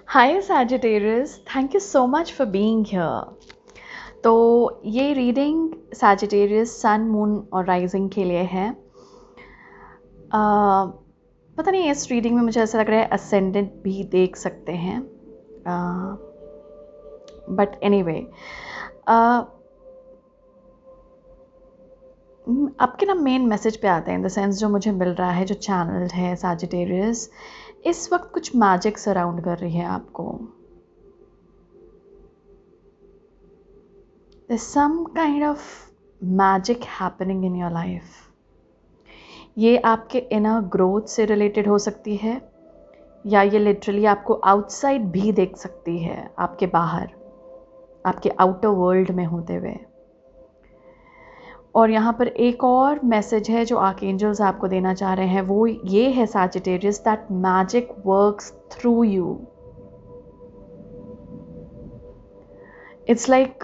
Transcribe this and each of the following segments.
Hi Sagittarius, thank you so much for being here. तो ये reading Sagittarius सन, moon और rising के लिए है। पता नहीं, इस रीडिंग में मुझे ऐसा लग रहा है असेंडेंट भी देख सकते हैं, बट एनीवे आपके ना मेन मैसेज पे आते हैं। इन द सेंस जो मुझे मिल रहा है, जो चैनल है सैजिटेरियस, इस वक्त कुछ मैजिक सराउंड कर रही है आपको। There's some kind of magic happening in your life. ये आपके इनर ग्रोथ से रिलेटेड हो सकती है, या ये लिटरली आपको आउटसाइड भी देख सकती है, आपके बाहर, आपके आउटर वर्ल्ड में होते हुए। और यहाँ पर एक और मैसेज है जो आर्कएंजल्स आपको देना चाह रहे हैं, वो ये है Sagittarius, that magic works through you. It's like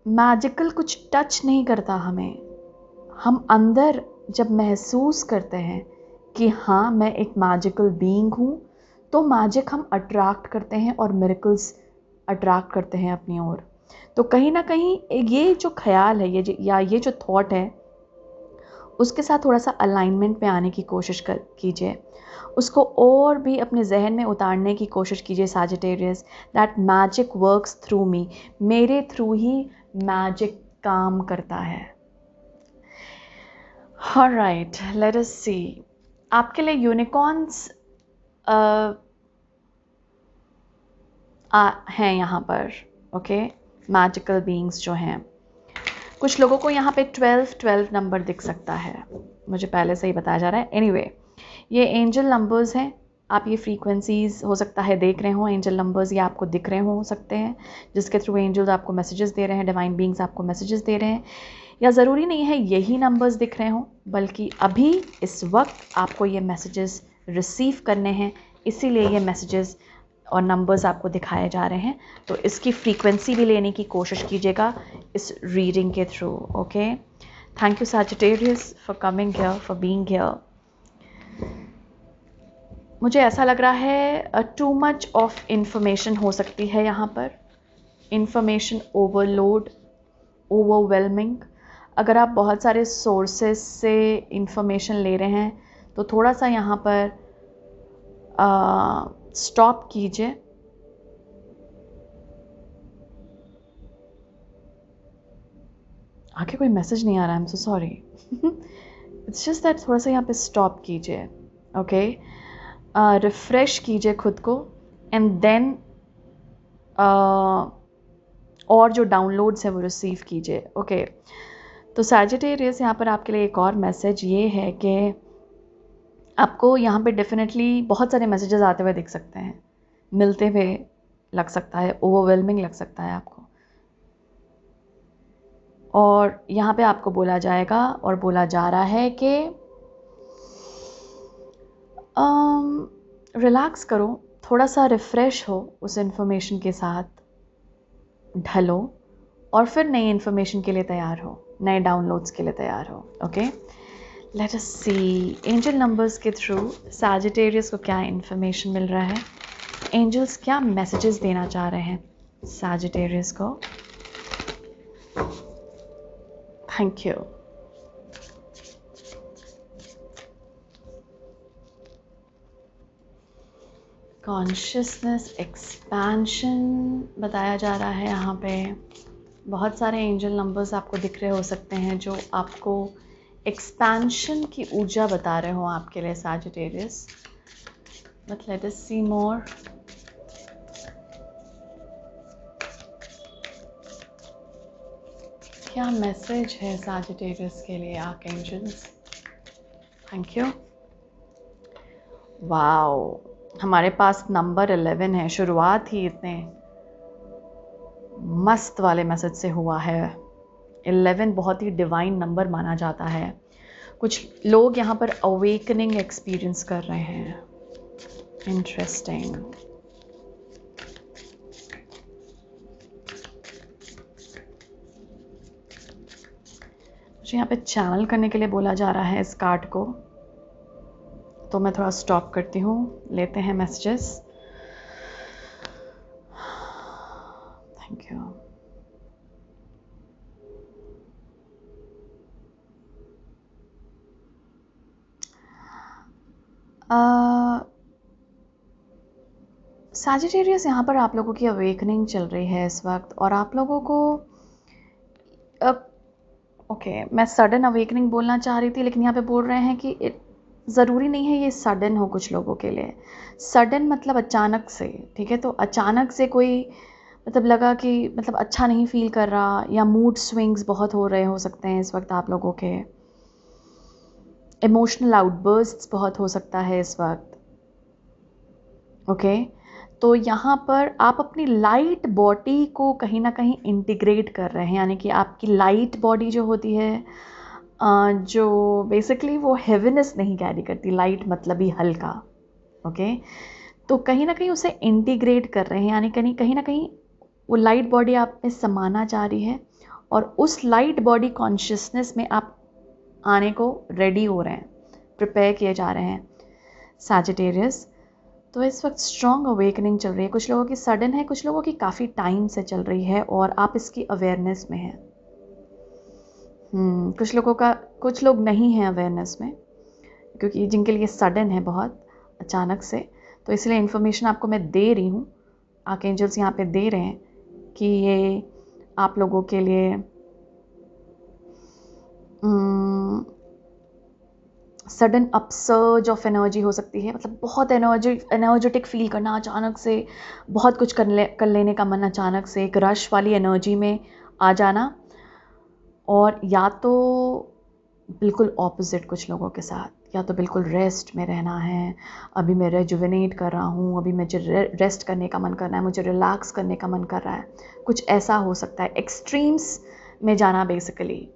magical कुछ टच नहीं करता हमें, हम अंदर जब महसूस करते हैं कि हाँ मैं एक मैजिकल बीइंग हूँ, तो मैजिक हम अट्रैक्ट करते हैं और मिरेकल्स अट्रैक्ट करते हैं अपनी ओर। तो कहीं ना कहीं ये जो ख्याल है, ये जो थॉट है, उसके साथ थोड़ा सा अलाइनमेंट में आने की कोशिश कीजिए, उसको और भी अपने जहन में उतारने की कोशिश कीजिए Sagittarius, that magic works through me, मेरे थ्रू ही मैजिक काम करता है। Alright, let us see. आपके लिए यूनिकॉर्न्स हैं यहाँ पर, ओके, मैजिकल बीइंग्स जो हैं। कुछ लोगों को यहाँ पे 12 नंबर दिख सकता है, मुझे पहले से ही बताया जा रहा है। एनीवे, ये एंजल नंबर्स हैं। आप ये फ्रीक्वेंसीज हो सकता है देख रहे हो, एंजल नंबर्स ये आपको दिख रहे हो सकते हैं, जिसके थ्रू एंजल्स आपको मैसेजेस दे रहे हैं, डिवाइन बीइंग्स आपको मैसेजेस दे रहे हैं। या ज़रूरी नहीं है यही नंबर्स दिख रहे हो, बल्कि अभी इस वक्त आपको ये मैसेजेस रिसीव करने हैं, इसीलिए ये मैसेजेस और नंबर्स आपको दिखाए जा रहे हैं। तो इसकी फ्रीक्वेंसी भी लेने की कोशिश कीजिएगा इस रीडिंग के through. Okay, thank you Sagittarius for coming here, for being here. मुझे ऐसा लग रहा है टू मच ऑफ इंफॉर्मेशन हो सकती है यहाँ पर, इंफॉर्मेशन ओवरलोड, ओवरवेलमिंग। अगर आप बहुत सारे सोर्सेस से इंफॉर्मेशन ले रहे हैं तो थोड़ा सा यहाँ पर स्टॉप कीजिए। आगे कोई मैसेज नहीं आ रहा है, I am so sorry. It's just that थोड़ा सा यहाँ पे स्टॉप कीजिए, ओके, रिफ्रेश कीजिए खुद को, एंड देन और जो डाउनलोड्स हैं वो रिसीव कीजिए। ओके, तो सैजिटेरियस यहाँ पर आपके लिए एक और मैसेज ये है कि आपको यहाँ पे डेफिनेटली बहुत सारे मैसेजेस आते हुए दिख सकते हैं, मिलते हुए लग सकता है, ओवरवेलमिंग लग सकता है आपको। और यहाँ पे आपको बोला जाएगा और बोला जा रहा है कि रिलैक्स करो, थोड़ा सा रिफ़्रेश हो, उस इन्फॉर्मेशन के साथ ढलो और फिर नई इन्फॉर्मेशन के लिए तैयार हो, नए डाउनलोड्स के लिए तैयार हो। ओके, लेट अस सी एंजल नंबर्स के थ्रू सैजिटेरियस को क्या इन्फॉर्मेशन मिल रहा है, एंजल्स क्या मैसेजेस देना चाह रहे हैं सैजिटेरियस को। Thank you. कॉन्शियसनेस एक्सपेंशन बताया जा रहा है यहाँ पे। बहुत सारे एंजल नंबर्स आपको दिख रहे हो सकते हैं जो आपको एक्सपेंशन की ऊर्जा बता रहे हो आपके लिए सैजिटेरियस, बट लेट अस सी मोर। क्या मैसेज है सैजिटेरियस के लिए आर्कएंजल्स। Thank you. वाओ, हमारे पास नंबर 11 है। शुरुआत ही इतने मस्त वाले मैसेज से हुआ है। 11 बहुत ही डिवाइन नंबर माना जाता है। कुछ लोग यहाँ पर अवेकनिंग एक्सपीरियंस कर रहे हैं। इंटरेस्टिंग। मुझे यहाँ पे चैनल करने के लिए बोला जा रहा है इस कार्ड को, तो मैं थोड़ा स्टॉप करती हूँ, लेते हैं मैसेजेस। Thank you. सैजिटेरियस यहाँ पर आप लोगों की अवेकनिंग चल रही है इस वक्त, और आप लोगों को ओके मैं सडन अवेकनिंग बोलना चाह रही थी, लेकिन यहाँ पे बोल रहे हैं कि ज़रूरी नहीं है ये सडन हो कुछ लोगों के लिए। सडन मतलब अचानक से, ठीक है? तो अचानक से कोई मतलब लगा कि मतलब अच्छा नहीं फील कर रहा, या मूड स्विंग्स बहुत हो रहे हो सकते हैं इस वक्त आप लोगों के, इमोशनल आउटबर्स्ट्स बहुत हो सकता है इस वक्त, ओके? तो यहाँ पर आप अपनी लाइट बॉडी को कहीं ना कहीं इंटीग्रेट कर रहे हैं, यानी कि आपकी लाइट बॉडी जो होती है, जो बेसिकली वो हेवीनेस नहीं कैरी करती, लाइट मतलब ही हल्का, ओके? तो कहीं ना कहीं उसे इंटीग्रेट कर रहे हैं, यानी कहीं ना कहीं वो लाइट बॉडी आप में समाना चाह रही है, और उस लाइट बॉडी कॉन्शियसनेस में आप आने को रेडी हो रहे हैं, प्रिपेयर किए जा रहे हैं सैजिटेरियस। तो इस वक्त स्ट्रॉन्ग अवेकनिंग चल रही है, कुछ लोगों की सडन है, कुछ लोगों की काफ़ी टाइम से चल रही है, और आप इसकी अवेयरनेस में हैं। कुछ लोग नहीं हैं अवेयरनेस में, क्योंकि जिनके लिए सडन है बहुत अचानक से, तो इसलिए इन्फॉर्मेशन आपको मैं दे रही हूँ, आर्कएंजल्स यहाँ पे दे रहे हैं कि ये आप लोगों के लिए सडन अपसर्ज ऑफ एनर्जी हो सकती है, मतलब बहुत एनर्जेटिक फील करना, अचानक से बहुत कुछ कर लेने का मन, अचानक से एक रश वाली एनर्जी में आ जाना, और या तो बिल्कुल ऑपोजिट कुछ लोगों के साथ, या तो बिल्कुल रेस्ट में रहना है, अभी मैं रेजुविनेट कर रहा हूँ, अभी मुझे रेस्ट करने का मन कर रहा है, मुझे रिलैक्स करने का मन कर रहा है, कुछ ऐसा हो सकता है। एक्सट्रीम्स में जाना बेसिकली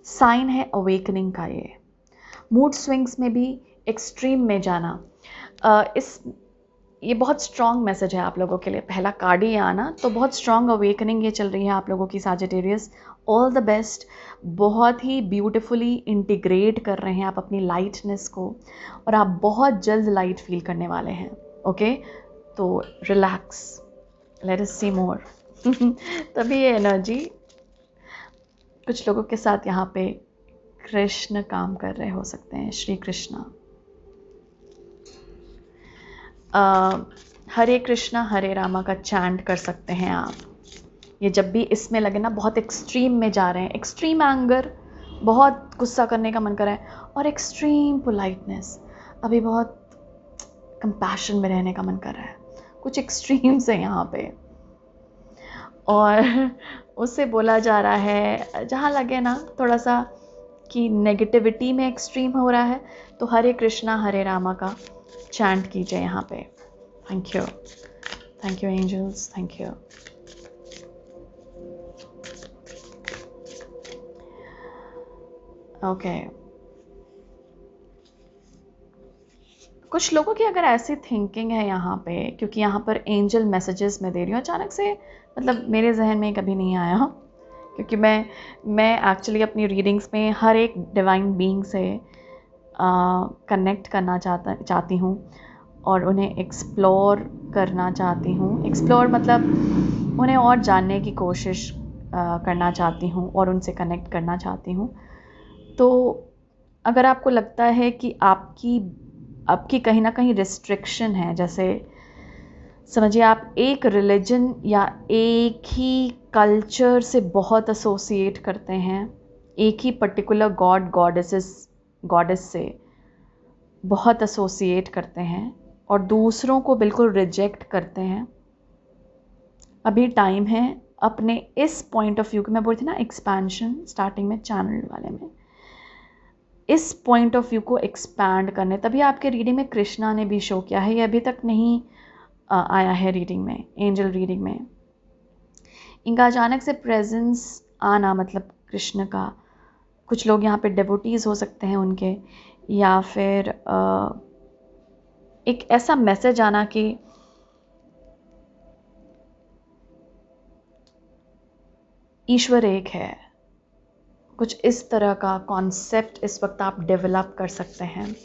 साइन है अवेकनिंग का। ये मूड स्विंग्स में भी एक्सट्रीम में जाना, ये बहुत स्ट्रॉन्ग मैसेज है आप लोगों के लिए। पहला कार्ड ही आना तो बहुत स्ट्रॉन्ग अवेकनिंग ये चल रही है आप लोगों की सैजिटेरियस। ऑल द बेस्ट, बहुत ही ब्यूटिफुली इंटीग्रेट कर रहे हैं आप अपनी लाइटनेस को, और आप बहुत जल्द लाइट फील करने वाले हैं, ओके? तो रिलैक्स, लेट अस सी मोर। तभी ये एनर्जी कुछ लोगों के साथ यहाँ पे कृष्ण काम कर रहे हो सकते हैं, श्री कृष्णा। हरे कृष्णा हरे रामा का चैंट कर सकते हैं आप। ये जब भी इसमें लगे ना बहुत एक्सट्रीम में जा रहे हैं, एक्सट्रीम एंगर, बहुत गुस्सा करने का मन कर रहा है, और एक्सट्रीम पोलाइटनेस, अभी बहुत कंपैशन में रहने का मन कर रहा है, कुछ एक्सट्रीम्स है यहाँ पे। और उससे बोला जा रहा है जहाँ लगे ना थोड़ा सा कि नेगेटिविटी में एक्सट्रीम हो रहा है, तो हरे कृष्णा हरे रामा का चैंट कीजिए यहाँ पे। Thank you angels, thank you. Okay, कुछ लोगों की अगर ऐसी थिंकिंग है यहाँ पे, क्योंकि यहाँ पर एंजल मैसेजेस मैं दे रही हूँ अचानक से, मतलब मेरे जहन में कभी नहीं आया, क्योंकि मैं एक्चुअली अपनी रीडिंग्स में हर एक डिवाइन बीइंग से कनेक्ट करना चाहती हूँ, और उन्हें एक्सप्लोर करना चाहती हूँ। एक्सप्लोर मतलब उन्हें और जानने की कोशिश करना चाहती हूँ, और उनसे कनेक्ट करना चाहती हूँ। तो अगर आपको लगता है कि आपकी कहीं ना कहीं रिस्ट्रिक्शन है, जैसे समझिए आप एक रिलीजन या एक ही कल्चर से बहुत एसोसिएट करते हैं, एक ही पर्टिकुलर गॉडेस से बहुत एसोसिएट करते हैं, और दूसरों को बिल्कुल रिजेक्ट करते हैं। अभी टाइम है अपने इस पॉइंट ऑफ व्यू को, मैं बोलती थी ना एक्सपेंशन स्टार्टिंग में चैनल वाले में, इस पॉइंट ऑफ व्यू को एक्सपैंड करने, तभी आपके रीडिंग में कृष्णा ने भी शो किया है। ये अभी तक नहीं आया है रीडिंग में, एंजल रीडिंग में। इनका अचानक से प्रेजेंस आना मतलब कृष्ण का, कुछ लोग यहाँ पे डेवोटीज हो सकते हैं उनके, या फिर एक ऐसा मैसेज आना कि ईश्वर एक है, कुछ इस तरह का कॉन्सेप्ट इस वक्त आप डेवलप कर सकते हैं।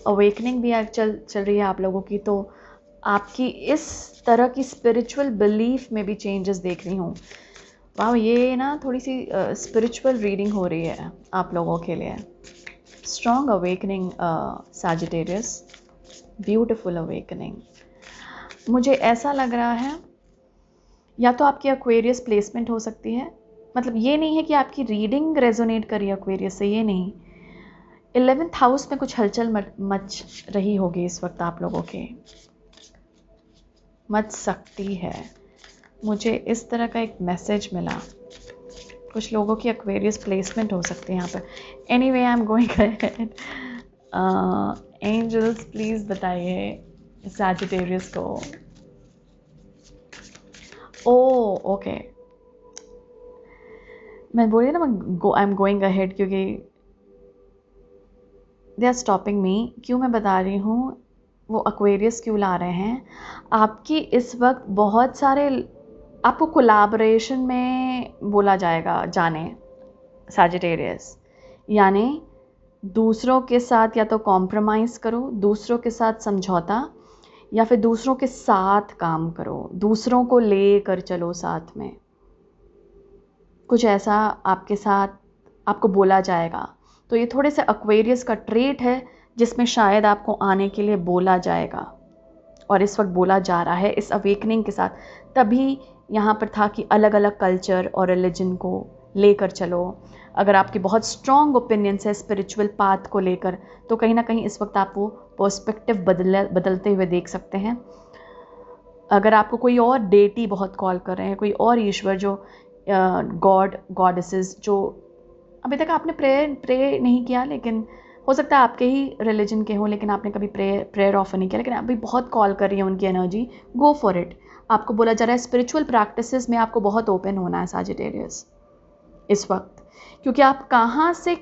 अवेकनिंग भी चल रही है आप लोगों की, तो आपकी इस तरह की स्पिरिचुअल बिलीफ में भी चेंजेस देख रही हूँ। वाह, ये ना थोड़ी सी स्पिरिचुअल रीडिंग हो रही है आप लोगों के लिए। Strong awakening Sagittarius, beautiful awakening. मुझे ऐसा लग रहा है या तो आपकी एक्वेरियस प्लेसमेंट हो सकती है, मतलब ये नहीं है कि आपकी रीडिंग रेजोनेट करी एक्वेरियस से, ये नहीं। 11th हाउस में कुछ हलचल मच रही होगी इस वक्त आप लोगों के, मच सकती है। मुझे इस तरह का एक मैसेज मिला, कुछ लोगों की एक्वेरियस प्लेसमेंट हो सकती है यहाँ पर। Anyway, I am going ahead. Angels please बताइए सैजिटेरियस को। ओके, मैं बोली ना आई एम गोइंग अहेड, क्योंकि दे आर स्टॉपिंग मी। क्यों मैं बता रही हूँ, वो एक्वेरियस क्यों ला रहे हैं? आपकी इस वक्त बहुत सारे, आपको कोलैबोरेशन में बोला जाएगा जाने सैजिटेरियस, यानी दूसरों के साथ या तो कॉम्प्रोमाइज़ करो, दूसरों के साथ समझौता, या फिर दूसरों के साथ काम करो, दूसरों को ले कर चलो साथ में। कुछ ऐसा आपके साथ आपको बोला जाएगा। तो ये थोड़े से एक्वेरियस का ट्रेट है जिसमें शायद आपको आने के लिए बोला जाएगा, और इस वक्त बोला जा रहा है इस अवेकनिंग के साथ। तभी यहाँ पर था कि अलग अलग कल्चर और रिलीजन को लेकर चलो। अगर आपकी बहुत स्ट्रॉन्ग ओपिनियंस है स्पिरिचुअल पाथ को लेकर, तो कहीं ना कहीं इस वक्त आप वो पर्सपेक्टिव बदलते हुए देख सकते हैं। अगर आपको कोई और डेटी बहुत कॉल कर रहे हैं, कोई और ईश्वर जो गॉड गॉडेसेस जो अभी तक आपने प्रे नहीं किया, लेकिन हो सकता है आपके ही रिलीजन के हों, लेकिन आपने कभी प्रेयर ऑफर नहीं किया, लेकिन अभी बहुत कॉल कर रही है उनकी एनर्जी, गो फॉर इट। आपको बोला जा रहा है स्पिरिचुअल प्रैक्टिसेस में आपको बहुत ओपन होना है सैजिटेरियस इस वक्त, क्योंकि आप कहाँ से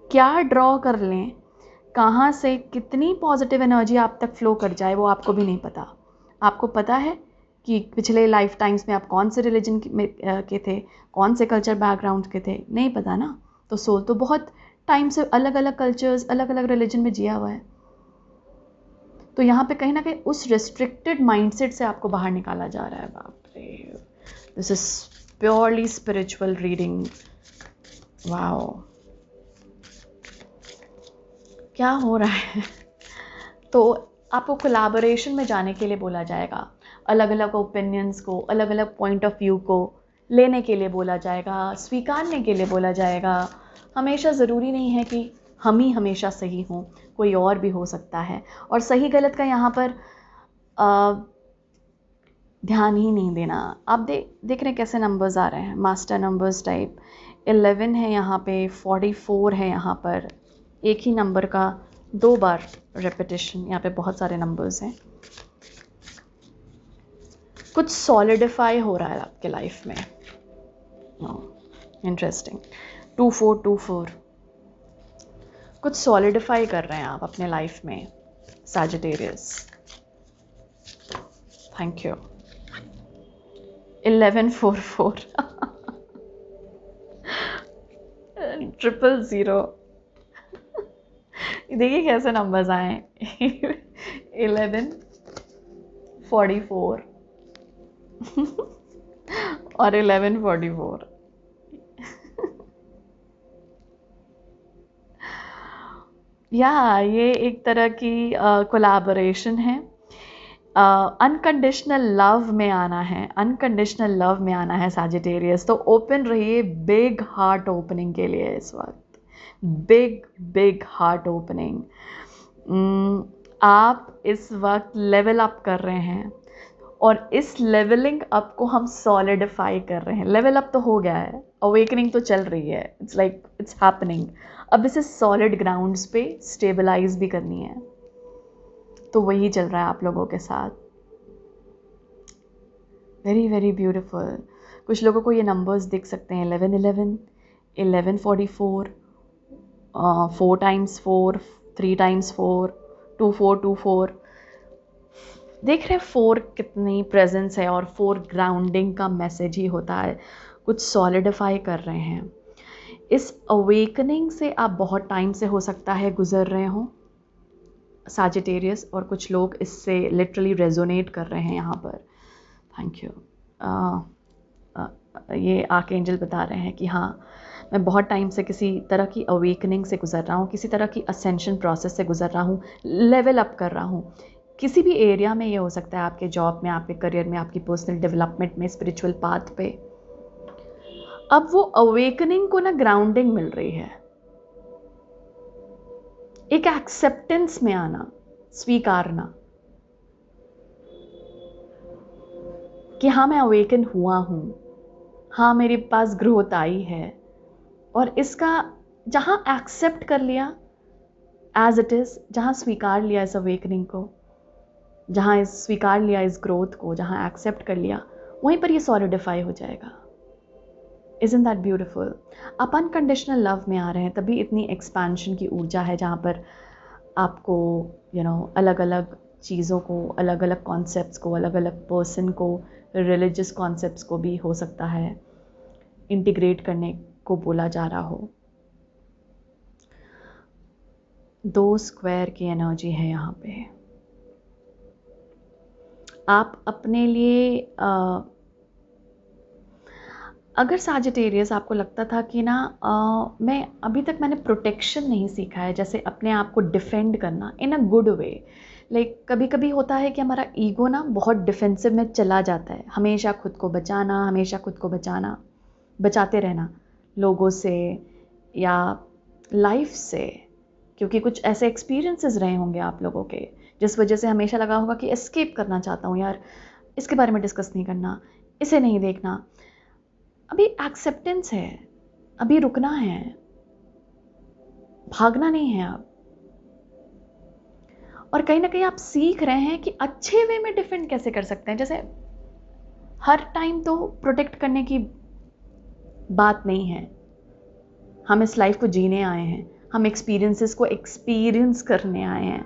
क्या ड्रॉ कर लें, कहाँ से कितनी पॉजिटिव एनर्जी आप तक फ्लो कर जाए, वो आपको भी नहीं पता। आपको पता है कि पिछले लाइफ टाइम्स में आप कौन से रिलीजन के थे, कौन से कल्चर बैकग्राउंड के थे, नहीं पता ना। तो सोल तो बहुत टाइम से अलग अलग कल्चर्स, अलग अलग रिलीजन में जिया हुआ है। तो यहाँ पे कहीं ना कहीं उस रिस्ट्रिक्टेड माइंडसेट से आपको बाहर निकाला जा रहा है। बाप रे, this is purely spiritual reading. Wow, क्या हो रहा है? तो आपको कोलैबोरेशन में जाने के लिए बोला जाएगा, अलग अलग ओपिनियंस को, अलग अलग पॉइंट ऑफ व्यू को लेने के लिए बोला जाएगा, स्वीकारने के लिए बोला जाएगा। हमेशा ज़रूरी नहीं है कि हम ही हमेशा सही हों, कोई और भी हो सकता है। और सही गलत का यहाँ पर ध्यान ही नहीं देना। आप देख रहे हैं कैसे नंबर्स आ रहे हैं, मास्टर नंबर्स टाइप। 11 है यहाँ पे, 44 है यहाँ पर, एक ही नंबर का 2 बार रेपिटेशन। यहाँ पे बहुत सारे नंबर्स हैं। कुछ सॉलिडिफाई हो रहा है आपके लाइफ में। इंटरेस्टिंग। 2424 कुछ सॉलिडिफाई कर रहे हैं आप अपने लाइफ में सैजिटेरियस। Thank you. 1144 000 देखिए कैसे नंबर्स आए। 1144 और 1144। ये एक तरह की कोलैबोरेशन है। अनकंडीशनल लव में आना है, अनकंडीशनल लव में आना है सैजिटेरियस। तो ओपन रहिए बिग हार्ट ओपनिंग के लिए इस वक्त, बिग हार्ट ओपनिंग। आप इस वक्त लेवल अप कर रहे हैं, और इस लेवलिंग अप को हम सॉलिडिफाई कर रहे हैं। लेवल अप तो हो गया है, अवेकनिंग तो चल रही है, इट्स लाइक इट्स हैपनिंग। अब इसे सॉलिड ग्राउंड्स पे स्टेबलाइज भी करनी है, तो वही चल रहा है आप लोगों के साथ। Very very beautiful. कुछ लोगों को ये नंबर्स दिख सकते हैं, 1111, 1144, 4 times 4, 3 times 4, 2424। देख रहे हैं 4 कितनी प्रेजेंस है, और 4 ग्राउंडिंग का मैसेज ही होता है। कुछ सॉलिडिफाई कर रहे हैं। इस अवेकनिंग से आप बहुत टाइम से हो सकता है गुजर रहे हो, सैजिटेरियस, और कुछ लोग इससे लिटरली रेजोनेट कर रहे हैं यहाँ पर। Thank you. ये आर्कएंजल बता रहे हैं कि हाँ, मैं बहुत टाइम से किसी तरह की अवेकनिंग से गुजर रहा हूँ, किसी तरह की असेंशन प्रोसेस से गुजर रहा हूँ, लेवल अप कर रहा हूँ। किसी भी एरिया में ये हो सकता है, आपके जॉब में, आपके करियर में, आपकी पर्सनल डेवलपमेंट में, स्पिरिचुअल पाथ पे। अब वो अवेकनिंग को ना ग्राउंडिंग मिल रही है, एक एक्सेप्टेंस में आना, स्वीकारना कि हाँ मैं अवेकन हुआ हूँ, हाँ मेरे पास ग्रोथ आई है, और इसका जहाँ एक्सेप्ट कर लिया एज इट इज़, जहाँ स्वीकार लिया इस अवेकनिंग को, जहाँ इस स्वीकार लिया इस ग्रोथ को, जहाँ एक्सेप्ट कर लिया, वहीं पर ये सॉलिडिफाई हो जाएगा। Isn't that beautiful? आप अनकंडीशनल लव में आ रहे हैं, तभी इतनी एक्सपेंशन की ऊर्जा है, जहाँ पर आपको अलग अलग चीज़ों को, अलग अलग कॉन्सेप्ट्स को, अलग अलग पर्सन को, रिलीजियस कॉन्सेप्ट्स को भी हो सकता है इंटीग्रेट करने को बोला जा रहा हो। 2 स्क्वायर की एनर्जी है यहाँ पे। आप अपने लिए अगर सैजिटेरियस आपको लगता था कि ना मैं अभी तक मैंने प्रोटेक्शन नहीं सीखा है, जैसे अपने आप को डिफेंड करना इन अ गुड वे, लाइक कभी कभी होता है कि हमारा ईगो ना बहुत डिफेंसिव में चला जाता है, हमेशा खुद को बचाना, हमेशा खुद को बचाना, बचाते रहना लोगों से या लाइफ से, क्योंकि कुछ ऐसे एक्सपीरियंसेस रहे होंगे आप लोगों के जिस वजह से हमेशा लगा होगा कि एस्केप करना चाहता हूँ यार, इसके बारे में डिस्कस नहीं करना, इसे नहीं देखना। अभी एक्सेप्टेंस है, अभी रुकना है, भागना नहीं है अब। और कहीं ना कहीं आप सीख रहे हैं कि अच्छे वे में डिफेंड कैसे कर सकते हैं। जैसे हर टाइम तो प्रोटेक्ट करने की बात नहीं है, हम इस लाइफ को जीने आए हैं, हम एक्सपीरियंसेस को एक्सपीरियंस करने आए हैं,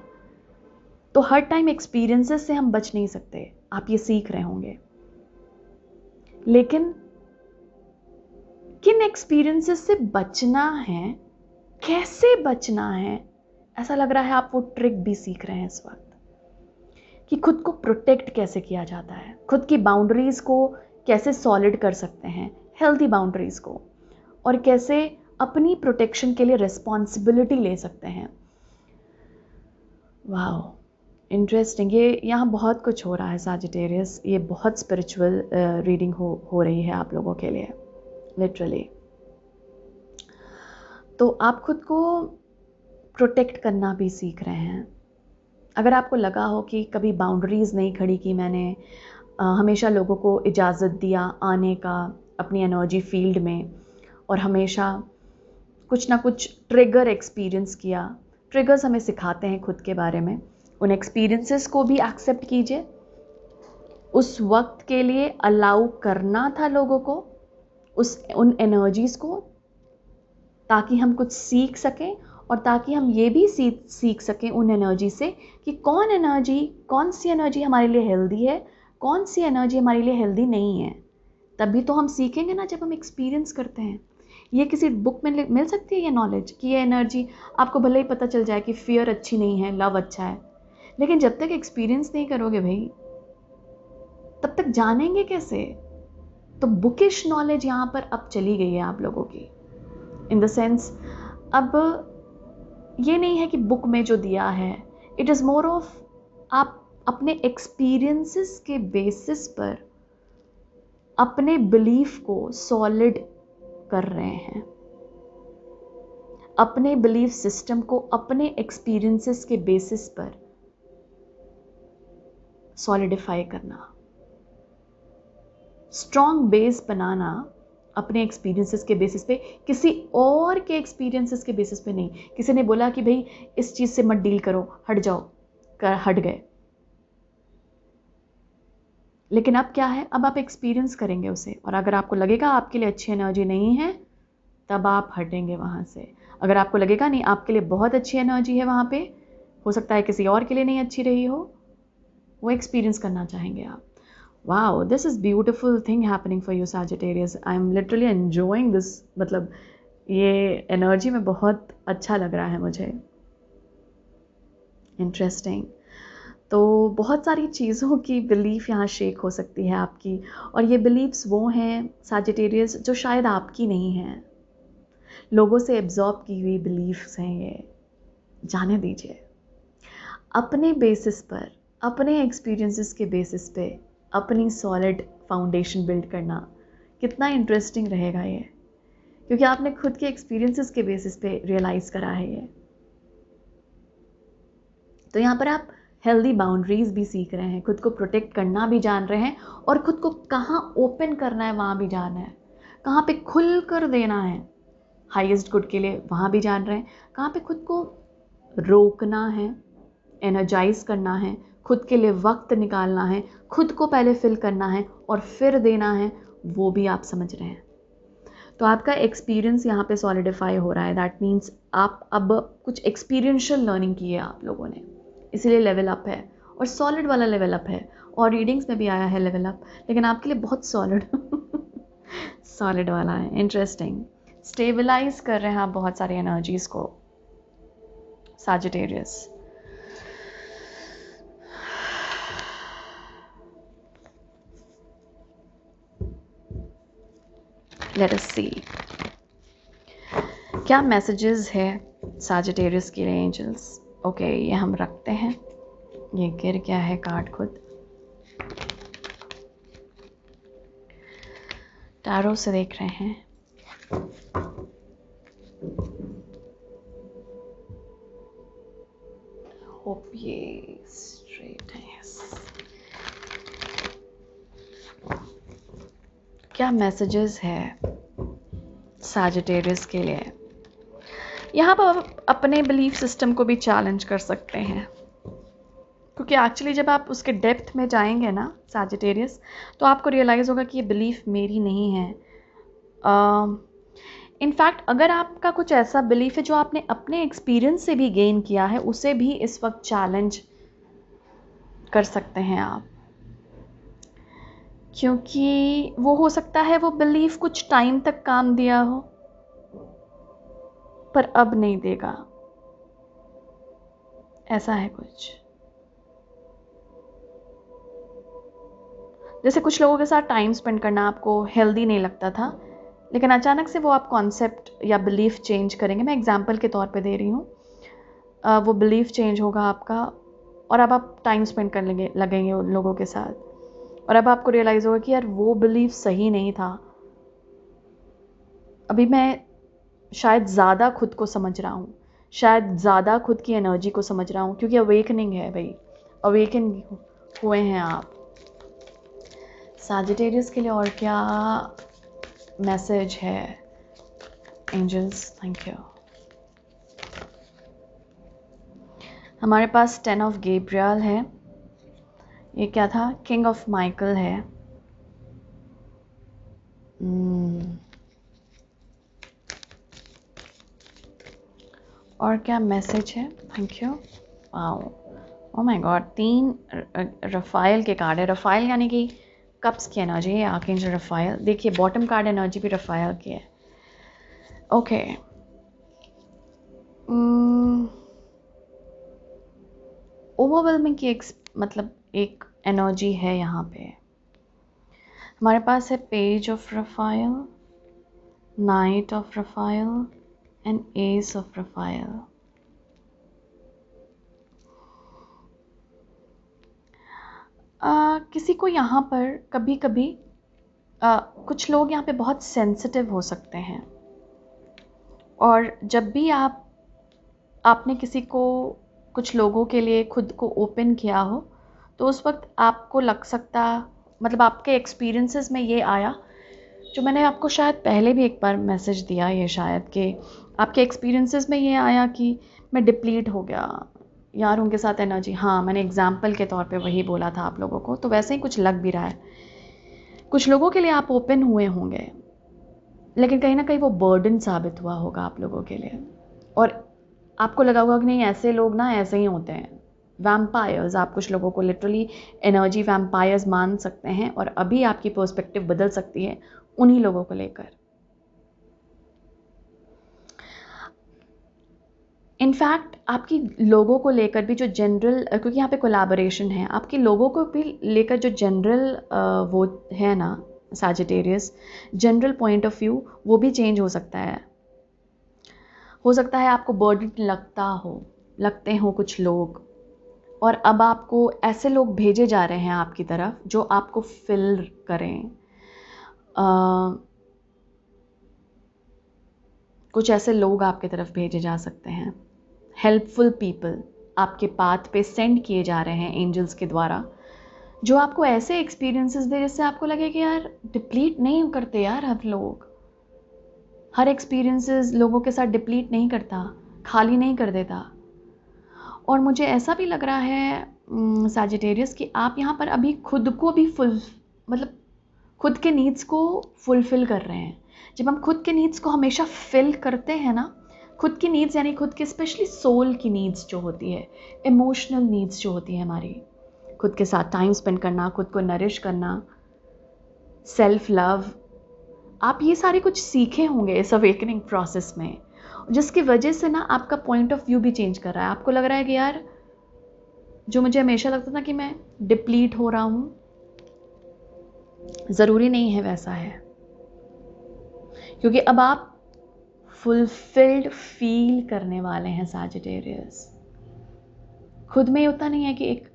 तो हर टाइम एक्सपीरियंसेस से हम बच नहीं सकते, आप ये सीख रहे होंगे। लेकिन किन एक्सपीरियंसेस से बचना है, कैसे बचना है, ऐसा लग रहा है आप वो ट्रिक भी सीख रहे हैं इस वक्त, कि खुद को प्रोटेक्ट कैसे किया जाता है, खुद की बाउंड्रीज को कैसे सॉलिड कर सकते हैं, हेल्दी बाउंड्रीज को, और कैसे अपनी प्रोटेक्शन के लिए रिस्पॉन्सिबिलिटी ले सकते हैं। वाह, इंटरेस्टिंग। ये यहाँ बहुत कुछ हो रहा है सैजिटेरियस, ये बहुत स्पिरिचुअल रीडिंग हो रही है आप लोगों के लिए, लिटरली। तो आप खुद को प्रोटेक्ट करना भी सीख रहे हैं। अगर आपको लगा हो कि कभी बाउंड्रीज़ नहीं खड़ी की मैंने, हमेशा लोगों को इजाज़त दिया आने का अपनी एनर्जी फील्ड में, और हमेशा कुछ ना कुछ ट्रिगर एक्सपीरियंस किया। ट्रिगर्स हमें सिखाते हैं खुद के बारे में, उन एक्सपीरियंसेस को भी एक्सेप्ट कीजिए। उस वक्त के लिए अलाउ करना था लोगों को, उन एनर्जीज़ को, ताकि हम कुछ सीख सकें, और ताकि हम ये भी सीख सकें उन एनर्जी से कि कौन सी एनर्जी हमारे लिए हेल्दी है, कौन सी एनर्जी हमारे लिए हेल्दी नहीं है। तभी तो हम सीखेंगे ना, जब हम एक्सपीरियंस करते हैं। ये किसी बुक में मिल सकती है ये नॉलेज कि ये एनर्जी, आपको भले ही पता चल जाए कि फियर अच्छी नहीं है, लव अच्छा है, लेकिन जब तक एक्सपीरियंस नहीं करोगे भाई, तब तक जानेंगे कैसे। तो बुकिश नॉलेज यहाँ पर अब चली गई है आप लोगों की, इन द सेंस अब ये नहीं है कि बुक में जो दिया है, इट इज़ मोर ऑफ आप अपने एक्सपीरियंसेस के बेसिस पर अपने बिलीफ को सॉलिड कर रहे हैं, अपने बिलीफ सिस्टम को अपने एक्सपीरियंसेस के बेसिस पर सॉलिडिफाई करना, स्ट्रॉन्ग बेस बनाना अपने एक्सपीरियंसेस के बेसिस पे, किसी और के एक्सपीरियंसेस के बेसिस पे नहीं। किसी ने बोला कि भाई इस चीज़ से मत डील करो, हट जाओ, हट गए। लेकिन अब क्या है, अब आप एक्सपीरियंस करेंगे उसे, और अगर आपको लगेगा आपके लिए अच्छी एनर्जी नहीं है, तब आप हटेंगे वहाँ से। अगर आपको लगेगा नहीं आपके लिए बहुत अच्छी एनर्जी है वहाँ पे, हो सकता है किसी और के लिए नहीं अच्छी रही हो, वो एक्सपीरियंस करना चाहेंगे आप। Wow, this is beautiful thing happening for you Sagittarius. I am literally enjoying this. मतलब ये एनर्जी में बहुत अच्छा लग रहा है मुझे। इंटरेस्टिंग। तो बहुत सारी चीज़ों की बिलीफ यहाँ शेक हो सकती है आपकी, और ये बिलीफ्स वो हैं सैजिटेरियस जो शायद आपकी नहीं हैं, लोगों से एब्जॉर्ब की हुई बिलीफ्स हैं ये। जाने दीजिए, अपने बेसिस पर, अपने एक्सपीरियंसेस के बेसिस पे अपनी सॉलिड फाउंडेशन बिल्ड करना कितना इंटरेस्टिंग रहेगा ये, क्योंकि आपने खुद के एक्सपीरियंसेस के बेसिस पे रियलाइज़ करा है ये। तो यहाँ पर आप हेल्दी बाउंड्रीज भी सीख रहे हैं, खुद को प्रोटेक्ट करना भी जान रहे हैं, और खुद को कहाँ ओपन करना है वहाँ भी जान रहे हैं, कहाँ पे खुल कर देना है हाईएस्ट गुड के लिए वहाँ भी जान रहे हैं, कहाँ पे खुद को रोकना है, एनर्जाइज करना है, खुद के लिए वक्त निकालना है, खुद को पहले फिल करना है और फिर देना है, वो भी आप समझ रहे हैं। तो आपका एक्सपीरियंस यहाँ पे सॉलिडिफाई हो रहा है। दैट मीन्स आप अब कुछ एक्सपीरियंशियल लर्निंग की है आप लोगों ने, इसीलिए लेवल अप है, और सॉलिड वाला लेवल अप है। और रीडिंग्स में भी आया है लेवल अप, लेकिन आपके लिए बहुत सॉलिड सॉलिड वाला है। इंटरेस्टिंग। स्टेबलाइज कर रहे हैं आप बहुत सारी एनर्जीज को, सैजिटेरियस। लेट अस सी क्या मैसेजेस है सैजिटेरियस के लिए एंजल्स। ओके, ये हम रखते हैं। ये गिर गया है कार्ड खुद। टैरो से देख रहे हैं। होप ये स्ट्रेट है। क्या मैसेजेस है सैजिटेरियस के लिए। यहाँ पर आप अपने बिलीफ सिस्टम को भी चैलेंज कर सकते हैं, क्योंकि एक्चुअली जब आप उसके डेप्थ में जाएंगे ना सैजिटेरियस, तो आपको रियलाइज़ होगा कि ये बिलीफ मेरी नहीं है। इनफैक्ट अगर आपका कुछ ऐसा बिलीफ है जो आपने अपने एक्सपीरियंस से भी गेन किया है, उसे भी इस वक्त चैलेंज कर सकते हैं आप, क्योंकि वो हो सकता है वो बिलीफ कुछ टाइम तक काम दिया हो, पर अब नहीं देगा। ऐसा है कुछ। जैसे कुछ लोगों के साथ टाइम स्पेंड करना आपको हेल्दी नहीं लगता था, लेकिन अचानक से वो आप कॉन्सेप्ट या बिलीफ चेंज करेंगे। मैं एग्जांपल के तौर पे दे रही हूँ। वो बिलीफ चेंज होगा आपका, और अब आप टाइम स्पेंड करने लगेंगे उन लोगों के साथ, और अब आपको रियलाइज़ होगा कि यार वो बिलीफ सही नहीं था। अभी मैं शायद ज़्यादा खुद को समझ रहा हूँ, शायद ज़्यादा खुद की एनर्जी को समझ रहा हूँ, क्योंकि अवेकनिंग है भाई, अवेकन हुए हैं आप। सैजिटेरियस के लिए और क्या मैसेज है एंजल्स। Thank you. हमारे पास 10 ऑफ गैब्रियल है। ये क्या था? किंग ऑफ माइकल है। और क्या मैसेज है? Thank you. Wow, oh my God, 3 Rafale के कार्ड है। रफाइल यानी कि कप्स की एनर्जी है, आर्कएंजल रफाइल। देखिए बॉटम कार्ड एनर्जी भी रफाइल की है। ओके, ओवरवेलमिंग की मतलब एक एनर्जी है यहाँ पे। हमारे पास है page of Rafale, night of Rafale and S of Rafale. किसी को यहाँ पर कभी कभी कुछ लोग यहाँ पे बहुत सेंसिटिव हो सकते हैं, और जब भी आपने किसी को, कुछ लोगों के लिए खुद को ओपन किया हो, तो उस वक्त आपको लग सकता, मतलब आपके एक्सपीरियंसेस में ये आया, जो मैंने आपको शायद पहले भी एक बार मैसेज दिया, ये शायद कि आपके एक्सपीरियंसेस में ये आया कि मैं डिप्लीट हो गया यार उनके साथ एनर्जी। हाँ, मैंने एग्जाम्पल के तौर पे वही बोला था आप लोगों को, तो वैसे ही कुछ लग भी रहा है। कुछ लोगों के लिए आप ओपन हुए होंगे, लेकिन कहीं ना कहीं वो बर्डन साबित हुआ होगा आप लोगों के लिए, और आपको लगा होगा कि नहीं, ऐसे लोग ना ऐसे ही होते हैं, वैम्पायर्स। आप कुछ लोगों को लिटरली एनर्जी वैम्पायर्स मान सकते हैं, और अभी आपकी पर्सपेक्टिव बदल सकती है उन्हीं लोगों को लेकर। इनफैक्ट आपकी लोगों को लेकर भी जो जनरल, क्योंकि यहाँ पे कोलैबोरेशन है, आपके लोगों को भी लेकर जो जनरल वो है ना Sagittarius, general point of view वो भी चेंज हो सकता है। हो सकता है आपको बर्डन लगते हो कुछ लोग, और अब आपको ऐसे लोग भेजे जा रहे हैं आपकी तरफ जो आपको फिल करें। कुछ ऐसे लोग आपकी तरफ भेजे जा सकते हैं, हेल्पफुल पीपल आपके पाथ पे सेंड किए जा रहे हैं एंजल्स के द्वारा, जो आपको ऐसे एक्सपीरियंसेस दे जिससे आपको लगे कि यार डिप्लीट नहीं करते यार, हम लोग हर एक्सपीरियंसेस लोगों के साथ डिप्लीट नहीं करता, खाली नहीं कर देता। और मुझे ऐसा भी लग रहा है सैजिटेरियस कि आप यहाँ पर अभी खुद को भी मतलब खुद के नीड्स को फुलफ़िल कर रहे हैं। जब हम खुद के नीड्स को हमेशा फिल करते हैं ना, खुद की नीड्स यानी खुद की स्पेशली सोल की नीड्स जो होती है, इमोशनल नीड्स जो होती है हमारी, खुद के साथ टाइम स्पेंड करना, खुद को नरिश करना, सेल्फ लव, आप ये सारे कुछ सीखे होंगे इस अवेकनिंग प्रोसेस में, जिसकी वजह से ना आपका पॉइंट ऑफ व्यू भी चेंज कर रहा है। आपको लग रहा है कि यार जो मुझे हमेशा लगता था कि मैं डिप्लीट हो रहा हूँ, ज़रूरी नहीं है वैसा है, क्योंकि अब आप फुलफिल्ड फील करने वाले हैं सैजिटेरियस। खुद में होता नहीं है कि एक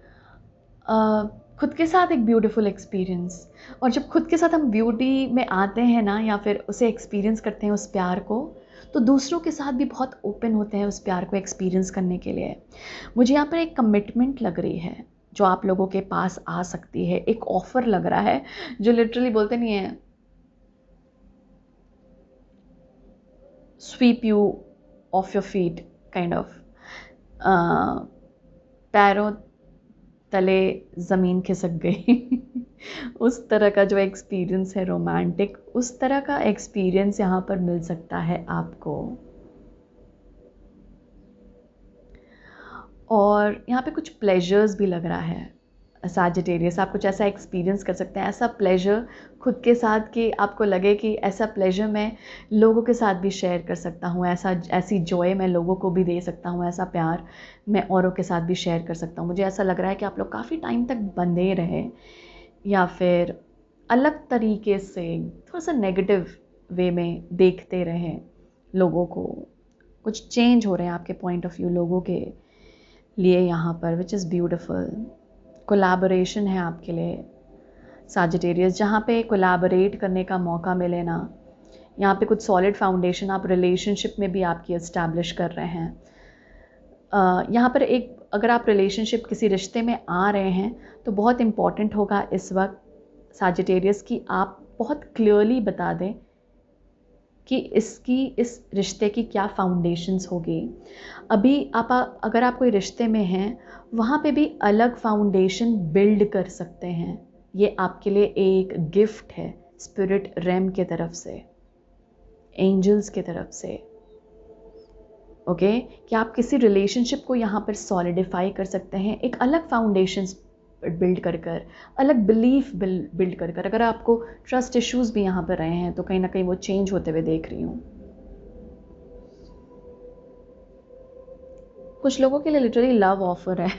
खुद के साथ एक ब्यूटीफुल एक्सपीरियंस, और जब खुद के साथ हम ब्यूटी में आते हैं ना, या फिर उसे एक्सपीरियंस करते हैं उस प्यार को, तो दूसरों के साथ भी बहुत ओपन होते हैं उस प्यार को एक्सपीरियंस करने के लिए। मुझे यहाँ पर एक कमिटमेंट लग रही है जो आप लोगों के पास आ सकती है, एक ऑफर लग रहा है जो लिटरली बोलते नहीं है sweep you off your feet kind of, पैरों तले ज़मीन खिसक गई उस तरह का जो एक्सपीरियंस है रोमांटिक, उस तरह का एक्सपीरियंस यहाँ पर मिल सकता है आपको। और यहाँ पे कुछ प्लेजर्स भी लग रहा है सैजिटेरियस, आप कुछ ऐसा एक्सपीरियंस कर सकते हैं, ऐसा प्लेजर खुद के साथ कि आपको लगे कि ऐसा प्लेजर मैं लोगों के साथ भी शेयर कर सकता हूँ, ऐसी जॉय मैं लोगों को भी दे सकता हूँ, ऐसा प्यार मैं औरों के साथ भी शेयर कर सकता हूँ। मुझे ऐसा लग रहा है कि आप लोग काफ़ी टाइम तक बंधे रहे, या फिर अलग तरीके से थोड़ा सा नेगेटिव वे में देखते रहें लोगों को। कुछ चेंज हो रहे हैं आपके पॉइंट ऑफ व्यू लोगों के लिए यहाँ पर, विच इज़ ब्यूटिफुल। कोलैबोरेशन है आपके लिए सैजिटेरियस, जहाँ पे कोलैबोरेट करने का मौका मिले ना, यहाँ पे कुछ सॉलिड फाउंडेशन आप रिलेशनशिप में भी आपकी इस्टेब्लिश कर रहे हैं। यहाँ पर एक, अगर आप रिलेशनशिप किसी रिश्ते में आ रहे हैं तो बहुत इम्पॉर्टेंट होगा इस वक्त सैजिटेरियस की आप बहुत क्लियरली बता दें कि इस रिश्ते की क्या फाउंडेशंस होगी। अभी आप अगर आप कोई रिश्ते में हैं, वहाँ पे भी अलग फाउंडेशन बिल्ड कर सकते हैं। ये आपके लिए एक गिफ्ट है स्पिरिट रेम के तरफ से, एंजल्स के तरफ से, ओके कि आप किसी रिलेशनशिप को यहाँ पर सॉलिडिफाई कर सकते हैं, एक अलग फाउंडेशन बिल्ड कर अलग बिलीफ बिल्ड कर। अगर आपको ट्रस्ट इश्यूज भी यहाँ पर रहे हैं तो कहीं ना कहीं वो चेंज होते हुए देख रही हूँ। कुछ लोगों के लिए लिटरली लव ऑफर है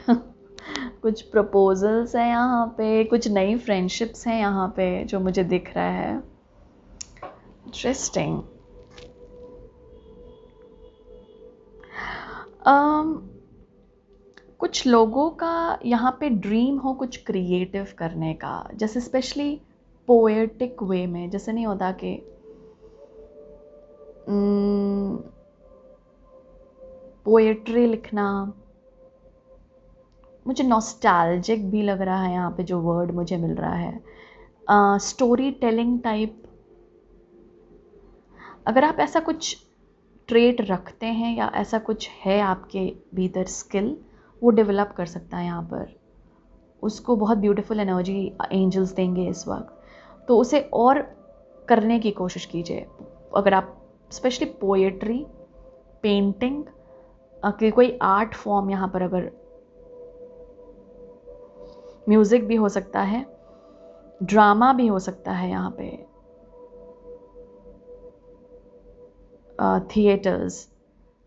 कुछ प्रपोजल्स हैं यहाँ पे, कुछ नई फ्रेंडशिप्स हैं यहाँ पे जो मुझे दिख रहा है। इंटरेस्टिंग। कुछ लोगों का यहाँ पे ड्रीम हो कुछ क्रिएटिव करने का, जैसे स्पेशली पोएटिक वे में, जैसे नहीं होता कि पोएट्री लिखना, मुझे नॉस्टैल्जिक भी लग रहा है यहाँ पे जो वर्ड मुझे मिल रहा है, स्टोरी टेलिंग टाइप। अगर आप ऐसा कुछ ट्रेट रखते हैं या ऐसा कुछ है आपके भीतर स्किल, वो डेवलप कर सकता है यहाँ पर, उसको बहुत ब्यूटीफुल एनर्जी एंजल्स देंगे इस वक्त, तो उसे और करने की कोशिश कीजिए। अगर आप स्पेशली पोएट्री, पेंटिंग, कोई आर्ट फॉर्म, यहाँ पर अगर म्यूज़िक भी हो सकता है, ड्रामा भी हो सकता है यहाँ पे, थिएटर्स,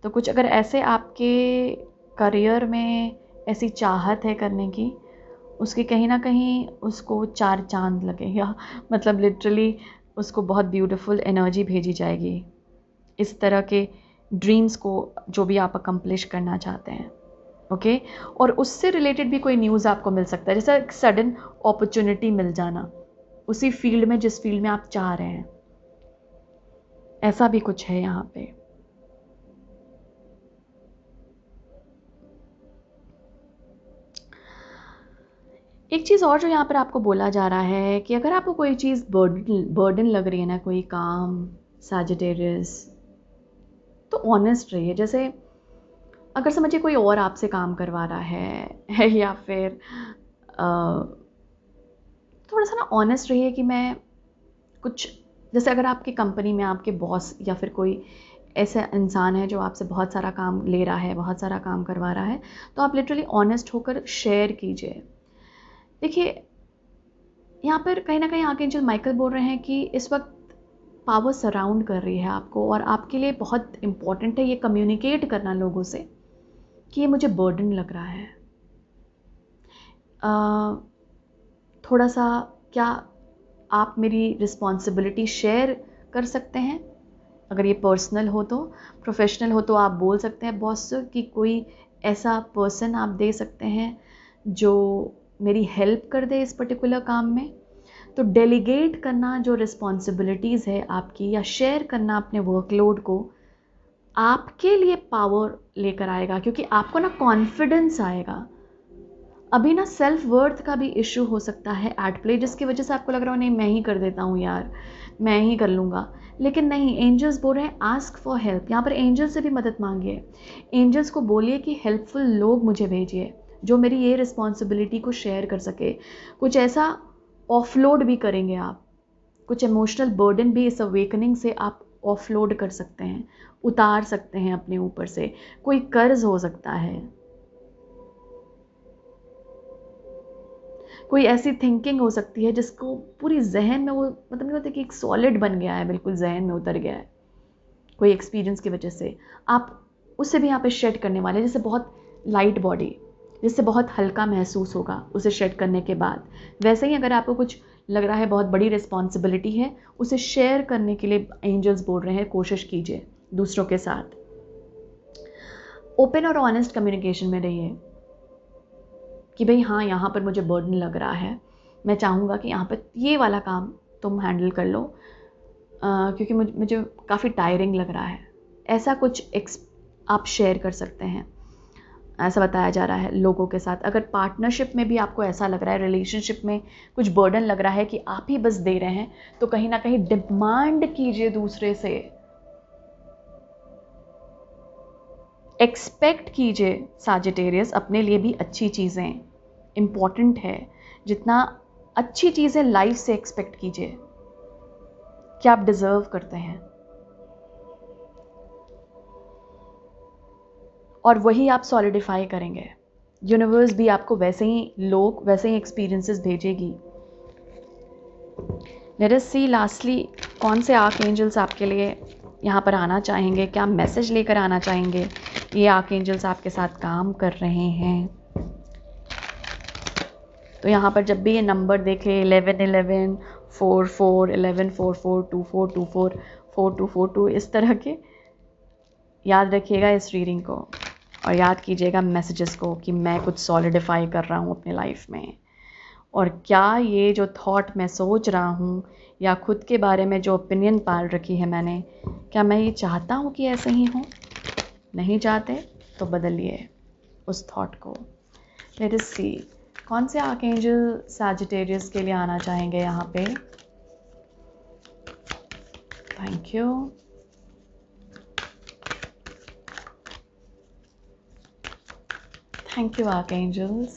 तो कुछ अगर ऐसे आपके करियर में ऐसी चाहत है करने की, उसकी कहीं ना कहीं उसको 4 चांद लगेगा। मतलब लिटरली उसको बहुत ब्यूटीफुल एनर्जी भेजी जाएगी इस तरह के ड्रीम्स को, जो भी आप अकम्प्लिश करना चाहते हैं। ओके और उससे रिलेटेड भी कोई न्यूज़ आपको मिल सकता है, जैसे एक सडन अपॉर्चुनिटी मिल जाना उसी फील्ड में जिस फील्ड में आप चाह रहे हैं, ऐसा भी कुछ है यहाँ पे। एक चीज़ और जो यहाँ पर आपको बोला जा रहा है कि अगर आपको कोई चीज़ बर्डन लग रही है ना, कोई काम सैजिटेरियस, तो ऑनेस्ट रहिए। जैसे अगर समझिए कोई और आपसे काम करवा रहा है या फिर थोड़ा सा ना ऑनेस्ट रहिए कि मैं कुछ, जैसे अगर आपकी कंपनी में आपके बॉस या फिर कोई ऐसा इंसान है जो आपसे बहुत सारा काम ले रहा है, बहुत सारा काम करवा रहा है, तो आप लिटरली ऑनेस्ट होकर शेयर कीजिए। देखिए यहाँ पर कहीं ना कहीं आर्कएंजल माइकल बोल रहे हैं कि इस वक्त पावर सराउंड कर रही है आपको, और आपके लिए बहुत इम्पॉर्टेंट है ये कम्युनिकेट करना लोगों से कि ये मुझे बर्डन लग रहा है। थोड़ा सा क्या आप मेरी रिस्पॉन्सिबिलिटी शेयर कर सकते हैं? अगर ये पर्सनल हो तो, प्रोफेशनल हो तो आप बोल सकते हैं बॉस से कि कोई ऐसा पर्सन आप दे सकते हैं जो मेरी हेल्प कर दे इस पर्टिकुलर काम में। तो डेलीगेट करना जो रिस्पॉन्सिबिलिटीज़ है आपकी, या शेयर करना अपने वर्कलोड को, आपके लिए पावर लेकर आएगा, क्योंकि आपको ना कॉन्फिडेंस आएगा। अभी ना सेल्फ वर्थ का भी इशू हो सकता है एट प्ले, जिसकी वजह से आपको लग रहा हो नहीं मैं ही कर देता हूँ यार, मैं ही कर लूँगा। लेकिन नहीं, एंजल्स बोल रहे हैं आस्क फॉर हेल्प। यहाँ पर एंजल्स से भी मदद मांगिए। एंजल्स को बोलिए कि हेल्पफुल लोग मुझे भेजिए जो मेरी ये रिस्पॉन्सिबिलिटी को शेयर कर सके। कुछ ऐसा ऑफलोड भी करेंगे आप, कुछ इमोशनल बर्डन भी इस अवेकनिंग से आप ऑफलोड कर सकते हैं, उतार सकते हैं अपने ऊपर से। कोई कर्ज हो सकता है, कोई ऐसी थिंकिंग हो सकती है जिसको पूरी जहन में वो, मतलब नहीं होता कि एक सॉलिड बन गया है, बिल्कुल जहन में उतर गया है कोई एक्सपीरियंस की वजह से, आप उससे भी यहाँ पे शेड करने वाले हैं। जैसे बहुत लाइट बॉडी, जिससे बहुत हल्का महसूस होगा उसे शेड करने के बाद, वैसे ही अगर आपको कुछ लग रहा है बहुत बड़ी रिस्पॉन्सिबिलिटी है, उसे शेयर करने के लिए एंजल्स बोल रहे हैं कोशिश कीजिए दूसरों के साथ। ओपन और ऑनेस्ट कम्युनिकेशन में रहिए कि भाई हाँ यहाँ पर मुझे बर्डन लग रहा है, मैं चाहूँगा कि यहाँ पर ये वाला काम तुम हैंडल कर लो, क्योंकि मुझे काफ़ी टायरिंग लग रहा है। ऐसा कुछ आप शेयर कर सकते हैं, ऐसा बताया जा रहा है लोगों के साथ। अगर पार्टनरशिप में भी आपको ऐसा लग रहा है, रिलेशनशिप में कुछ बर्डन लग रहा है कि आप ही बस दे रहे हैं, तो कहीं ना कहीं डिमांड कीजिए दूसरे से, एक्सपेक्ट कीजिए सैजिटेरियस अपने लिए भी अच्छी चीज़ें। इम्पॉर्टेंट है जितना अच्छी चीज़ें लाइफ से एक्सपेक्ट कीजिए कि आप डिज़र्व करते हैं, और वही आप सॉलिडिफाई करेंगे। यूनिवर्स भी आपको वैसे ही लोग, वैसे ही एक्सपीरियंसेस भेजेगी। लेट अस सी लास्टली कौन से आर्कएंजल्स आपके लिए यहाँ पर आना चाहेंगे, क्या मैसेज लेकर आना चाहेंगे ये आर्कएंजल्स आपके साथ काम कर रहे हैं। तो यहाँ पर जब भी ये नंबर देखे 1111 44 1144 2424 4242, इस तरह के याद रखिएगा इस रीडिंग को, और याद कीजिएगा मैसेजेस को कि मैं कुछ सॉलिडिफाई कर रहा हूँ अपने लाइफ में, और क्या ये जो थॉट मैं सोच रहा हूँ या खुद के बारे में जो ओपिनियन पाल रखी है मैंने, क्या मैं ये चाहता हूँ कि ऐसे ही हो? नहीं चाहते तो बदलिए उस थॉट को। लेट अस सी कौन से आर्कएंजल सैजिटेरियस के लिए आना चाहेंगे यहाँ पे। Thank you. Thank you, Archangels.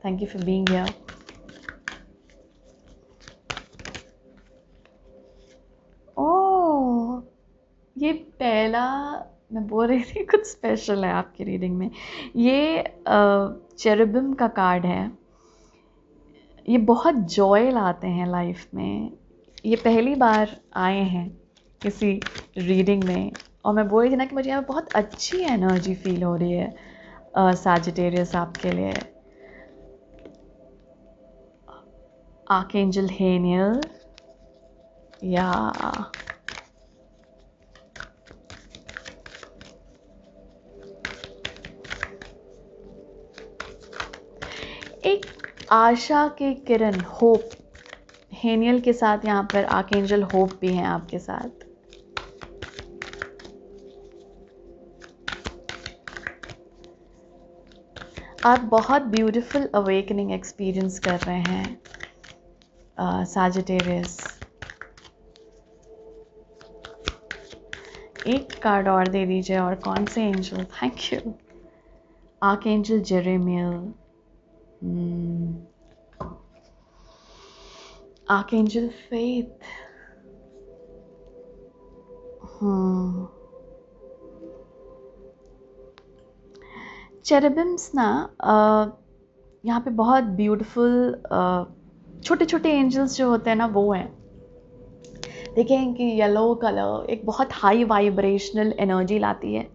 Thank you for being here. ओह, ये पहला, मैं बोल रही थी कुछ स्पेशल है आपकी रीडिंग में। ये चेरुबिम का कार्ड है। ये बहुत जॉय लाते हैं लाइफ में। ये पहली बार आए हैं किसी रीडिंग में, और मैं बोल रही थी ना कि मुझे यहाँ पे बहुत अच्छी एनर्जी फील हो रही है सैजिटेरियस आपके लिए। आर्कएंजल हेनियल या एक आशा की किरण, होप। हेनियल के साथ यहाँ पर आर्कएंजल होप भी हैं आपके साथ। आप बहुत ब्यूटीफुल अवेकनिंग एक्सपीरियंस कर रहे हैं सैजिटेरियस। एक कार्ड और दे दीजिए, और कौन से angel? Thank you. Archangel Jeremiel, archangel Faith, cherubims ना यहाँ पे बहुत ब्यूटीफुल छोटे छोटे एंजल्स जो होते हैं ना वो हैं। देखें कि येलो कलर एक बहुत हाई वाइब्रेशनल एनर्जी लाती है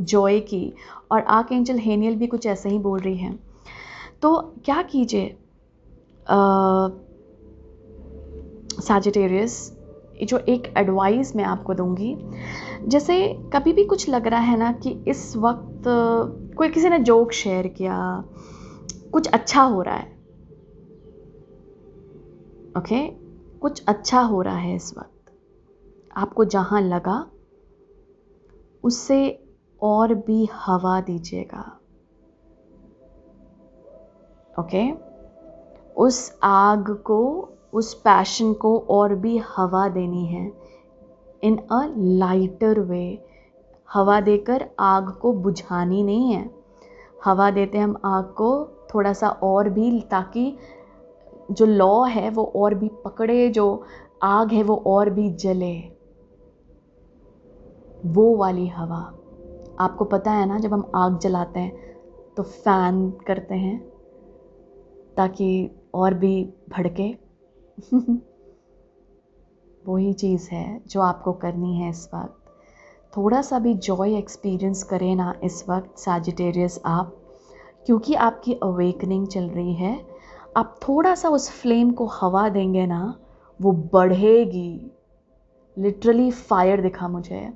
जॉय की, और आर्कएंजल हेनियल भी कुछ ऐसे ही बोल रही है। तो क्या कीजिए सैजिटेरियस, जो एक एडवाइस मैं आपको दूंगी, जैसे कभी भी कुछ लग रहा है ना कि इस वक्त कोई किसी ने जोक शेयर किया, कुछ अच्छा हो रहा है, ओके, कुछ अच्छा हो रहा है इस वक्त, आपको जहां लगा उससे और भी हवा दीजिएगा, ओके। उस आग को, उस पैशन को और भी हवा देनी है इन अ लाइटर वे। हवा देकर आग को बुझानी नहीं है, हवा देते हैं हम आग को थोड़ा सा और भी, ताकि जो लौ है वो और भी पकड़े, जो आग है वो और भी जले, वो वाली हवा। आपको पता है ना, जब हम आग जलाते हैं तो फैन करते हैं ताकि और भी भड़के। वही चीज़ है जो आपको करनी है इस वक्त। थोड़ा सा भी जॉय एक्सपीरियंस करें ना इस वक्त सैजिटेरियस आप, क्योंकि आपकी अवेकनिंग चल रही है। आप थोड़ा सा उस फ्लेम को हवा देंगे ना, वो बढ़ेगी। लिटरली फायर दिखा मुझे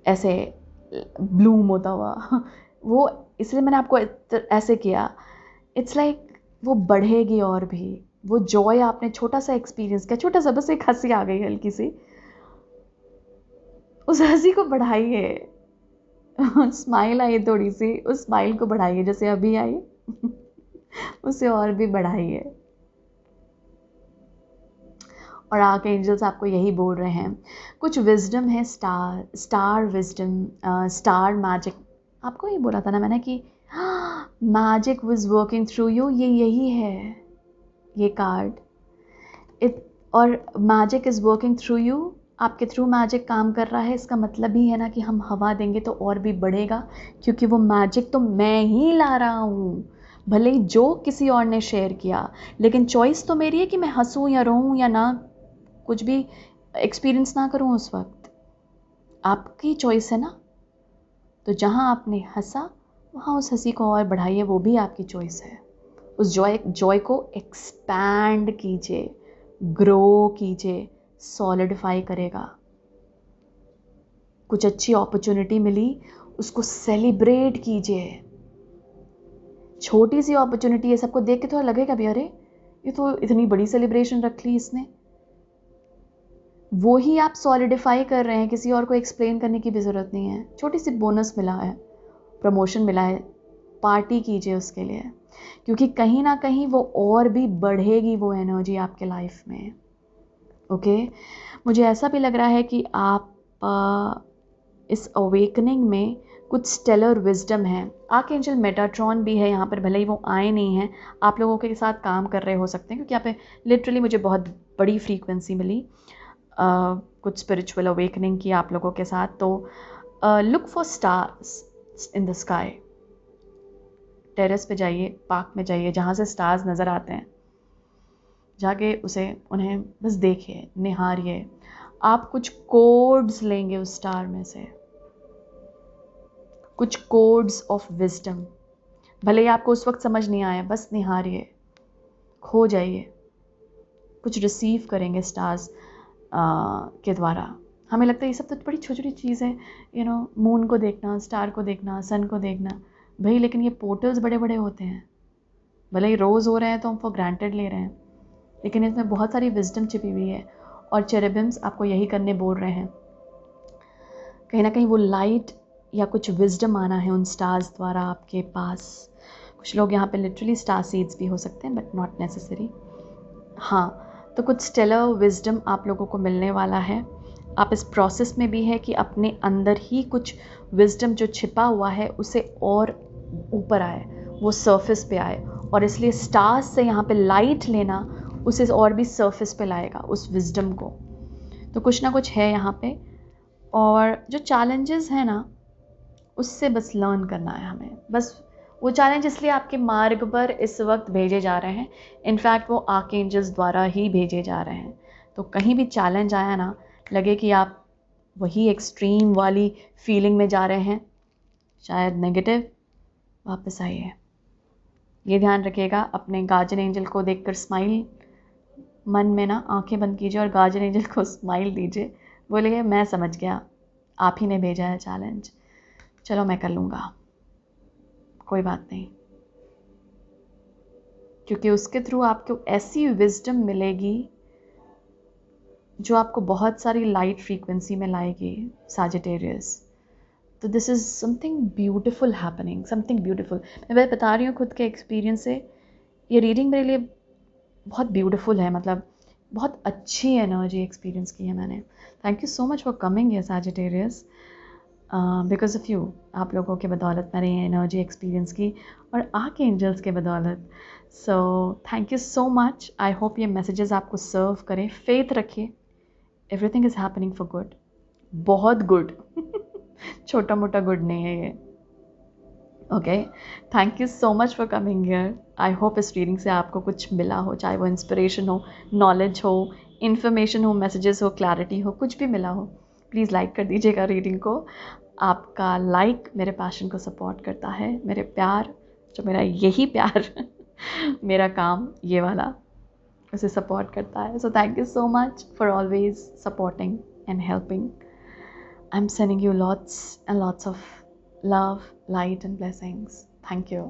ऐसे ब्लूम होता हुआ वो इसलिए मैंने आपको ऐसे किया। इट्स लाइक वो बढ़ेगी और भी। वो जॉय आपने छोटा सा एक्सपीरियंस किया, छोटा सा, बस एक हंसी आ गई हल्की सी, उस हंसी को बढ़ाइए। स्माइल आई थोड़ी सी, उस स्माइल को बढ़ाइए, जैसे अभी आई उसे और भी बढ़ाइए। और आगे एंजल्स आपको यही बोल रहे हैं, कुछ विजडम है, स्टार विजडम, स्टार मैजिक। आपको ही बोला था ना मैंने कि magic was working through you, ये यही है ये कार्ड। और magic is working through you, आपके थ्रू मैजिक काम कर रहा है। इसका मतलब ही है ना कि हम हवा देंगे तो और भी बढ़ेगा, क्योंकि वो मैजिक तो मैं ही ला रहा हूँ। भले ही जो किसी और ने शेयर किया, लेकिन चॉइस तो मेरी है कि मैं हंसूँ या रोऊँ या ना कुछ भी एक्सपीरियंस ना करूँ उस वक्त। आपकी चॉइस है ना। तो जहाँ आपने हंसा वहाँ उस हंसी को और बढ़ाइए, वो भी आपकी चॉइस है। उस जॉय को एक्सपैंड कीजिए, ग्रो कीजिए, सॉलिडिफाई करेगा। कुछ अच्छी अपॉर्चुनिटी मिली, उसको सेलिब्रेट कीजिए। छोटी सी अपॉर्चुनिटी है, सबको देख के थोड़ा लगेगा भी अरे ये तो इतनी बड़ी सेलिब्रेशन रख ली इसने। वो ही आप सॉलिडिफाई कर रहे हैं, किसी और को एक्सप्लेन करने की भी ज़रूरत नहीं है। छोटी सी बोनस मिला है, प्रमोशन मिला है, पार्टी कीजिए उसके लिए, क्योंकि कहीं ना कहीं वो और भी बढ़ेगी वो एनर्जी आपके लाइफ में। ओके मुझे ऐसा भी लग रहा है कि आप इस अवेकनिंग में कुछ स्टेलर विजडम है। आर्कएंजल मेटाट्रॉन भी है यहाँ पर, भले ही वो आए नहीं हैं, आप लोगों के साथ काम कर रहे हो सकते हैं, क्योंकि यहाँ पे लिटरली मुझे बहुत बड़ी फ्रीक्वेंसी मिली कुछ स्पिरिचुअल अवेकनिंग की आप लोगों के साथ। तो look for stars in the sky. Terrace पे जाइए, पार्क में जाइए, जहाँ से स्टार्स नज़र आते हैं, जाके उन्हें बस देखिए, निहारिए। आप कुछ कोड्स लेंगे उस स्टार में से, कुछ कोड्स ऑफ विजडम, भले ही आपको उस वक्त समझ नहीं आया, बस निहारिए, खो जाइए, कुछ रिसीव करेंगे स्टार्स के द्वारा। हमें लगता है ये सब तो बड़ी छोटी छोटी चीज़ है, मून को देखना, स्टार को देखना, सन को देखना, भाई लेकिन ये पोर्टल्स बड़े बड़े होते हैं। भले ही रोज़ हो रहे हैं तो हम फॉर ग्रांटेड ले रहे हैं, लेकिन इसमें बहुत सारी विजडम छिपी हुई है और चेरेबिम्स आपको यही करने बोल रहे हैं। कहीं ना कहीं वो लाइट या कुछ विजडम आना है उन स्टार्स द्वारा आपके पास। कुछ लोग यहाँ पे लिटरली स्टार सीड्स भी हो सकते हैं, बट नॉट नेसेसरी। हाँ, तो कुछ स्टेलर विजडम आप लोगों को मिलने वाला है। आप इस प्रोसेस में भी है कि अपने अंदर ही कुछ विजडम जो छिपा हुआ है उसे और ऊपर आए, वो सरफेस पे आए, और इसलिए स्टार्स से यहाँ पे लाइट लेना उसे और भी सरफेस पे लाएगा उस विजडम को। तो कुछ ना कुछ है यहाँ पे, और जो चैलेंजेस हैं ना उससे बस लर्न करना है हमें। बस वो चैलेंज इसलिए आपके मार्ग पर इस वक्त भेजे जा रहे हैं, इनफैक्ट वो आर्कएंजल्स द्वारा ही भेजे जा रहे हैं। तो कहीं भी चैलेंज आया ना, लगे कि आप वही एक्सट्रीम वाली फीलिंग में जा रहे हैं, शायद नेगेटिव, वापस आइए। ये ध्यान रखिएगा, अपने गार्जियन एंजल को देखकर स्माइल, मन में ना आंखें बंद कीजिए और गार्जियन एंजल को स्माइल दीजिए, बोलिए मैं समझ गया, आप ही ने भेजा है चैलेंज, चलो मैं कर लूँगा, कोई बात नहीं। क्योंकि उसके थ्रू आपको ऐसी विजडम मिलेगी जो आपको बहुत सारी लाइट फ्रीक्वेंसी में लाएगी, सैजिटेरियस। तो this is something beautiful happening, something beautiful. मैं बता रही हूँ खुद के एक्सपीरियंस से, ये रीडिंग मेरे लिए बहुत ब्यूटिफुल है, मतलब बहुत अच्छी एनर्जी एक्सपीरियंस की है मैंने। Thank you so much for coming here Sagittarius, because of you, आप लोगों के बदौलत मैंने ये एनर्जी एक्सपीरियंस की, और आर्कएंजल्स के बदौलत। So thank you so much. I hope ये मैसेजेस आपको सर्व करें। फेथ रखिए, everything is happening for good, बहुत गुड छोटा मोटा गुड नहीं है ये। Okay, thank you so much for coming here. I hope इस रीडिंग से आपको कुछ मिला हो, चाहे वो इंस्पिरेशन हो, नॉलेज हो, इन्फॉर्मेशन हो, मैसेजेस हो, क्लैरिटी हो, कुछ भी मिला हो। प्लीज़ लाइक कर दीजिएगा रीडिंग को। आपका लाइक मेरे पैशन को सपोर्ट करता है, मेरे प्यार, जो मेरा यही प्यार मेरा काम ये वाला, उसे सपोर्ट करता है। So thank you so much for always supporting and helping. I am sending you lots and lots of love, light and blessings. Thank you.